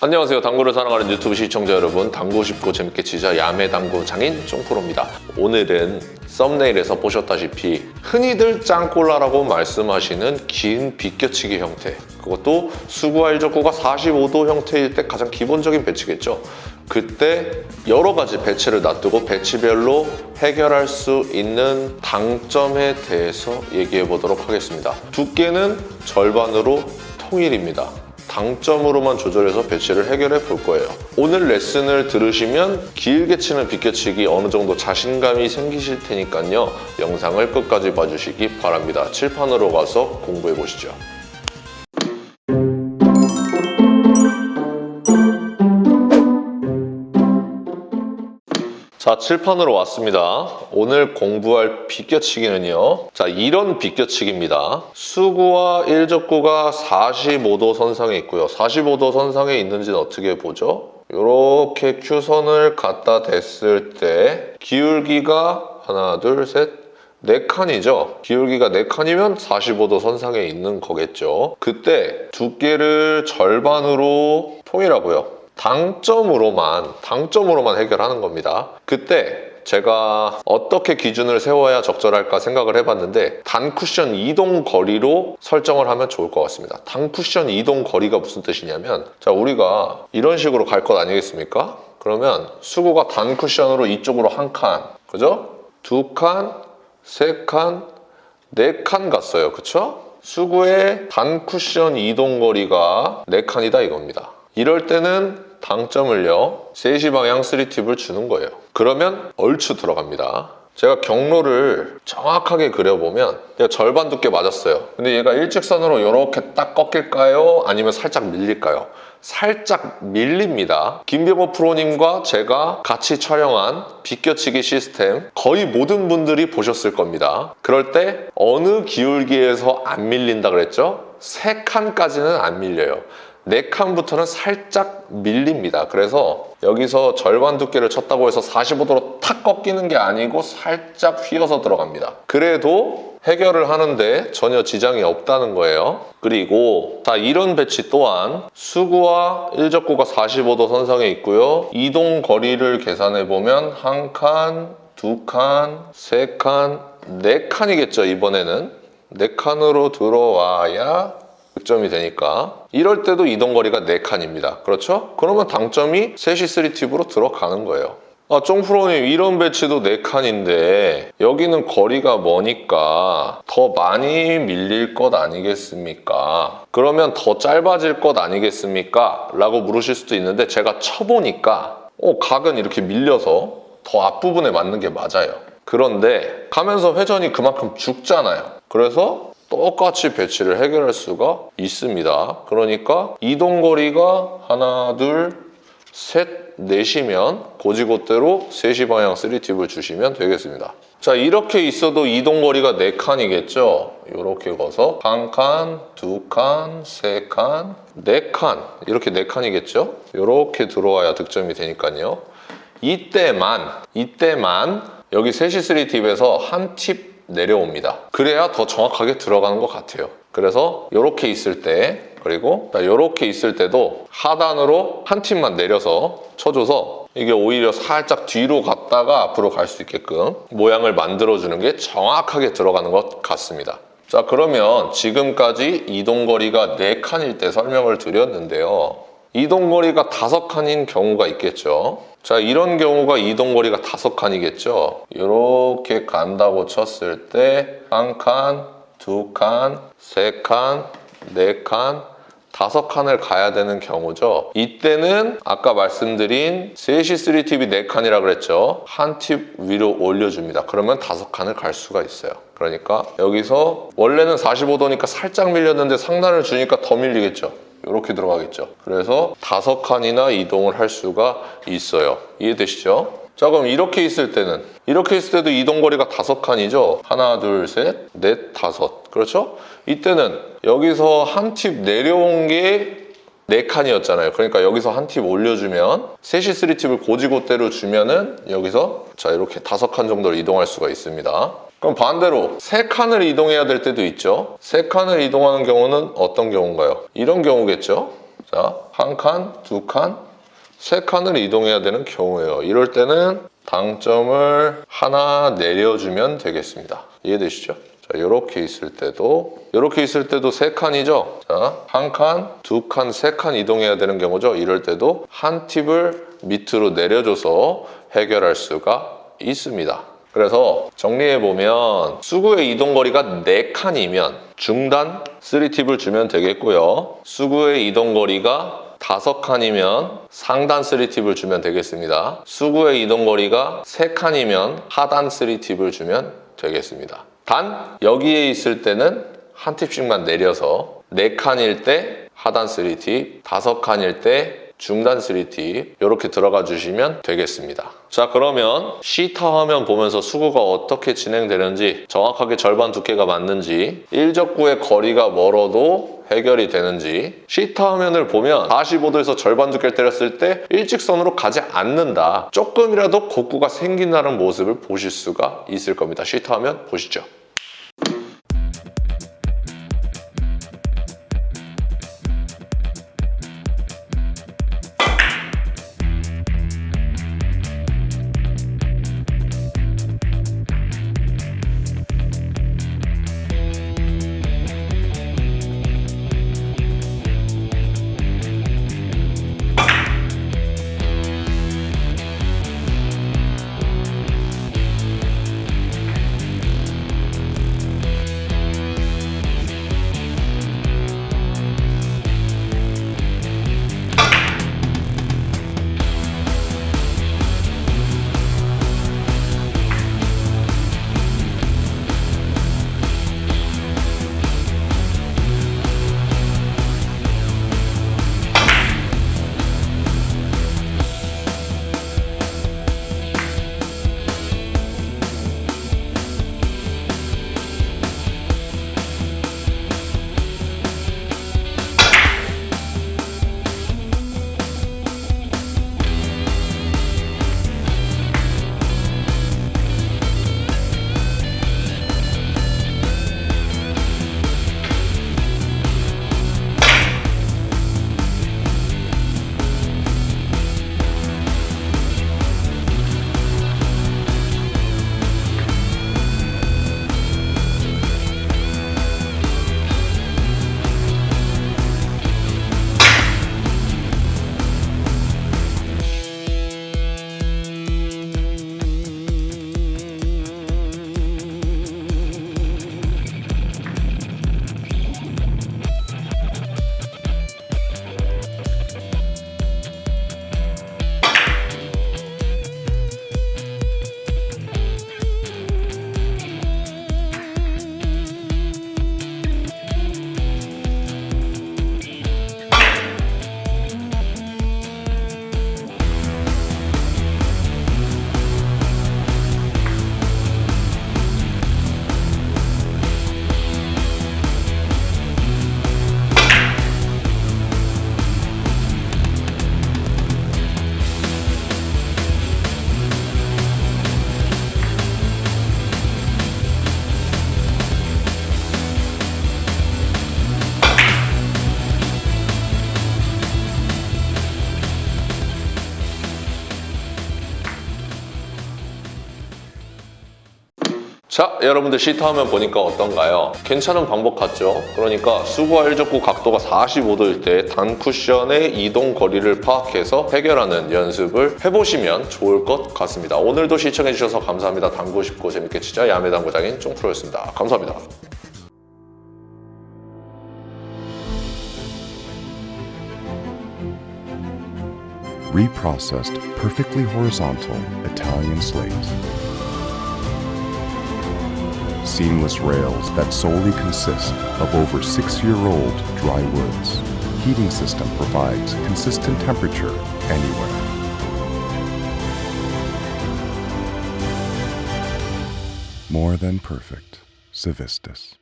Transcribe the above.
안녕하세요. 당구를 사랑하는 유튜브 시청자 여러분, 당구 쉽고 재밌게 치자 야매 당구 장인 쫑프로입니다. 오늘은 썸네일에서 보셨다시피 흔히들 짱꼴라라고 말씀하시는 긴 비껴치기 형태, 그것도 수구와 일적구가 45도 형태일 때 가장 기본적인 배치겠죠. 그때 여러 가지 배치를 놔두고 배치별로 해결할 수 있는 당점에 대해서 얘기해 보도록 하겠습니다. 두께는 절반으로 통일입니다. 당점으로만 조절해서 배치를 해결해 볼 거예요. 오늘 레슨을 들으시면 길게 치는 비껴치기 어느 정도 자신감이 생기실 테니까요. 영상을 끝까지 봐주시기 바랍니다. 칠판으로 가서 공부해 보시죠. 자, 칠판으로 왔습니다. 오늘 공부할 비껴치기는요. 자, 이런 비껴치기입니다. 수구와 일적구가 45도 선상에 있고요. 45도 선상에 있는지는 어떻게 보죠? 이렇게 큐선을 갖다 댔을 때 기울기가 하나, 둘, 셋, 4칸이죠. 기울기가 4칸이면 45도 선상에 있는 거겠죠. 그때 두께를 절반으로 통일하고요. 당점으로만 해결하는 겁니다. 그때 제가 어떻게 기준을 세워야 적절할까 생각을 해봤는데 단쿠션 이동 거리로 설정을 하면 좋을 것 같습니다. 단쿠션 이동 거리가 무슨 뜻이냐면, 자, 우리가 이런 식으로 갈 것 아니겠습니까? 그러면 수구가 단쿠션으로 이쪽으로 한 칸, 그죠? 2칸, 3칸, 4칸 갔어요. 그쵸? 수구의 단쿠션 이동 거리가 4칸이다 이겁니다. 이럴 때는 당점을요, 3시 방향 3팁을 주는 거예요. 그러면 얼추 들어갑니다. 제가 경로를 정확하게 그려보면 얘가 절반 두께 맞았어요. 근데 얘가 일직선으로 이렇게 딱 꺾일까요? 아니면 살짝 밀릴까요? 살짝 밀립니다. 김병호 프로님과 제가 같이 촬영한 비껴치기 시스템 거의 모든 분들이 보셨을 겁니다. 그럴 때 어느 기울기에서 안 밀린다 그랬죠? 3칸까지는 안 밀려요. 4칸부터는 살짝 밀립니다. 그래서 여기서 절반 두께를 쳤다고 해서 45도로 탁 꺾이는 게 아니고 살짝 휘어서 들어갑니다. 그래도 해결을 하는데 전혀 지장이 없다는 거예요. 그리고 자, 이런 배치 또한 수구와 일적구가 45도 선상에 있고요. 이동 거리를 계산해 보면 1칸, 2칸, 3칸, 4칸이겠죠. 이번에는 4칸으로 들어와야 득점이 되니까 이럴 때도 이동거리가 4칸입니다. 그렇죠? 그러면 당점이 3시 3팁으로 들어가는 거예요. 아, 쫑프로님, 이런 배치도 4칸인데 여기는 거리가 머니까 더 많이 밀릴 것 아니겠습니까? 그러면 더 짧아질 것 아니겠습니까? 라고 물으실 수도 있는데 제가 쳐보니까 각은 이렇게 밀려서 더 앞부분에 맞는 게 맞아요. 그런데 가면서 회전이 그만큼 죽잖아요. 그래서 똑같이 배치를 해결할 수가 있습니다. 그러니까 이동거리가 하나, 둘, 셋, 넷이면 고지고대로 3시 방향 3팁을 주시면 되겠습니다. 자, 이렇게 있어도 이동거리가 4칸이겠죠? 이렇게 가서 1칸, 2칸, 3칸, 4칸, 이렇게 4칸이겠죠? 이렇게 들어와야 득점이 되니까요. 이때만 여기 3시 3팁에서 한 팁 내려옵니다. 그래야 더 정확하게 들어가는 것 같아요. 그래서 이렇게 있을 때, 그리고 이렇게 있을 때도 하단으로 한 팁만 내려서 쳐줘서 이게 오히려 살짝 뒤로 갔다가 앞으로 갈 수 있게끔 모양을 만들어주는 게 정확하게 들어가는 것 같습니다. 자, 그러면 지금까지 이동거리가 4칸일 때 설명을 드렸는데요. 이동거리가 5칸인 경우가 있겠죠. 자, 이런 경우가 이동거리가 5칸이겠죠. 이렇게 간다고 쳤을 때 1칸, 2칸, 3칸, 4칸, 5칸을 가야 되는 경우죠. 이때는 아까 말씀드린 3시 3팁이 4칸이라 그랬죠. 한 팁 위로 올려줍니다. 그러면 5칸을 갈 수가 있어요. 그러니까 여기서 원래는 45도니까 살짝 밀렸는데 상단을 주니까 더 밀리겠죠. 이렇게 들어가겠죠. 그래서 5칸이나 이동을 할 수가 있어요. 이해되시죠? 자, 그럼 이렇게 있을 때도 이동거리가 5칸이죠. 하나, 둘, 셋, 넷, 5. 그렇죠? 이때는 여기서 한 팁 내려온 게 4칸이었잖아요. 그러니까 여기서 한 팁 올려주면 3시 3팁을 고지고대로 주면은 여기서 자, 이렇게 5칸 정도를 이동할 수가 있습니다. 그럼 반대로 3칸을 이동해야 될 때도 있죠. 3칸을 이동하는 경우는 어떤 경우인가요? 이런 경우겠죠. 자, 한 칸, 두 칸, 세 칸을 이동해야 되는 경우예요. 이럴 때는 당점을 하나 내려주면 되겠습니다. 이해되시죠? 자, 이렇게 있을 때도 세 칸이죠. 자, 한 칸, 두 칸, 세 칸 이동해야 되는 경우죠. 이럴 때도 한 팁을 밑으로 내려줘서 해결할 수가 있습니다. 그래서 정리해보면 수구의 이동거리가 4칸이면 중단 3팁을 주면 되겠고요. 수구의 이동거리가 5칸이면 상단 3팁을 주면 되겠습니다. 수구의 이동거리가 3칸이면 하단 3팁을 주면 되겠습니다. 단 여기에 있을 때는 한 팁씩만 내려서 4칸일 때 하단 3팁, 5칸일 때 중단 3팁 이렇게 들어가 주시면 되겠습니다. 자, 그러면 시타 화면 보면서 수구가 어떻게 진행되는지, 정확하게 절반 두께가 맞는지, 일적구의 거리가 멀어도 해결이 되는지, 시타 화면을 보면 45도에서 절반 두께를 때렸을 때 일직선으로 가지 않는다, 조금이라도 곡구가 생긴다는 모습을 보실 수가 있을 겁니다. 시타 화면 보시죠. 자, 여러분들 시타 화면 보니까 어떤가요? 괜찮은 방법 같죠? 그러니까 수구와 일적구 각도가 45도일 때 단 쿠션의 이동 거리를 파악해서 해결하는 연습을 해보시면 좋을 것 같습니다. 오늘도 시청해주셔서 감사합니다. 당구 쉽고 재밌게 치자 야매당구장인 쫑프로였습니다. 감사합니다. Reprocessed, perfectly horizontal Italian slate. Seamless rails that solely consist of over 6-year-old dry woods. Heating system provides consistent temperature anywhere. More than perfect. Civistus.